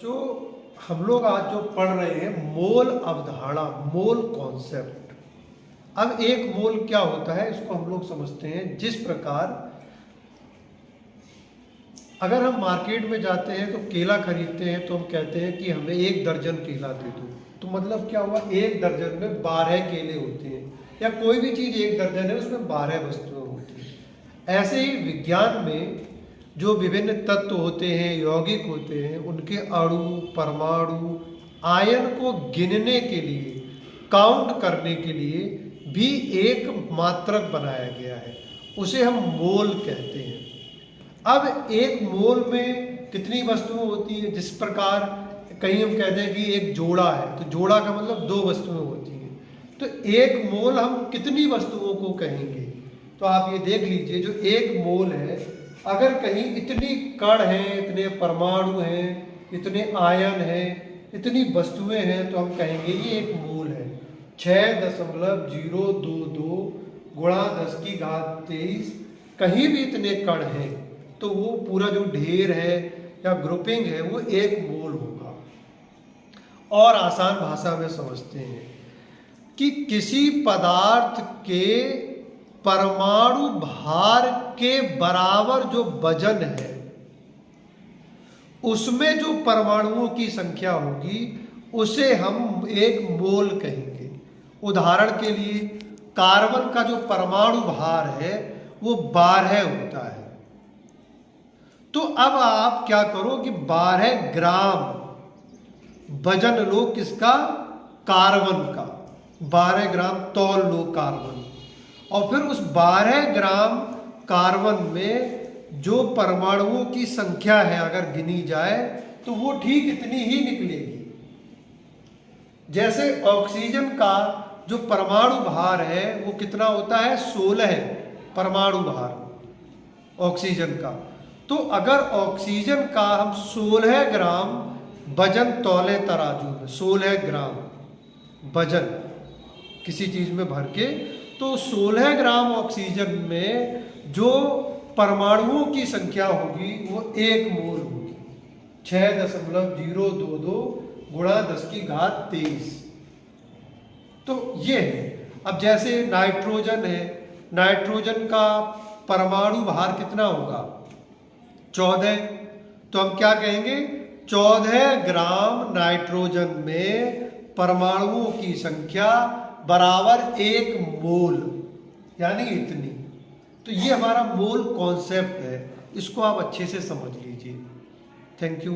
जो हम लोग आज जो पढ़ रहे हैं मोल अवधारणा, मोल कॉन्सेप्ट। अब एक मोल क्या होता है इसको हम लोग समझते हैं। जिस प्रकार अगर हम मार्केट में जाते हैं तो केला खरीदते हैं तो हम कहते हैं कि हमें 1 दर्जन केला दे दो। तो मतलब क्या हुआ, 1 दर्जन में 12 केले होते हैं, या कोई भी चीज़ 1 दर्जन है उसमें 12 वस्तुएं होती हैं। ऐसे ही विज्ञान में जो विभिन्न तत्व होते हैं, यौगिक होते हैं, उनके अणु, परमाणु, आयन को गिनने के लिए, काउंट करने के लिए भी एक मात्रक बनाया गया है, उसे हम मोल कहते हैं। अब एक मोल में कितनी वस्तुएं होती है? जिस प्रकार कहीं हम कहते हैं कि एक जोड़ा है, तो जोड़ा का मतलब 2 वस्तुएं होती हैं। तो एक मोल हम कितनी वस्तुओं को कहेंगे? तो आप ये देख लीजिए, जो एक मोल है, अगर कहीं इतनी कण हैं, इतने परमाणु हैं, इतने आयन हैं, इतनी वस्तुएं हैं, तो हम कहेंगे ये एक मोल है। 6.022 गुणा 10⁻23 कहीं भी इतने कण हैं तो वो पूरा जो ढेर है या ग्रुपिंग है वो एक मोल होगा। और आसान भाषा में समझते हैं कि किसी पदार्थ के परमाणु भार के बराबर जो वजन है उसमें जो परमाणुओं की संख्या होगी उसे हम एक मोल कहेंगे। उदाहरण के लिए कार्बन का जो परमाणु भार है वो 12 होता है। तो अब आप क्या करो कि 12 ग्राम वजन लो, किसका? कार्बन का। 12 ग्राम तौल लो कार्बन, और फिर उस 12 ग्राम कार्बन में जो परमाणुओं की संख्या है अगर गिनी जाए तो वो ठीक इतनी ही निकलेगी। जैसे ऑक्सीजन का जो परमाणु भार है वो कितना होता है? 16 परमाणु भार ऑक्सीजन का। तो अगर ऑक्सीजन का हम 16 ग्राम वजन तौले तराजू में, 16 ग्राम वजन किसी चीज में भर के, तो 16 ग्राम ऑक्सीजन में जो परमाणुओं की संख्या होगी वो 1 मोल होगी। 6.022 गुणा 10⁻23। तो ये है। अब जैसे नाइट्रोजन है, नाइट्रोजन का परमाणु भार कितना होगा? 14। तो हम क्या कहेंगे? 14 ग्राम नाइट्रोजन में परमाणुओं की संख्या बराबर 1 मोल, यानी इतनी। तो ये हमारा मोल कॉन्सेप्ट है, इसको आप अच्छे से समझ लीजिए। Thank you.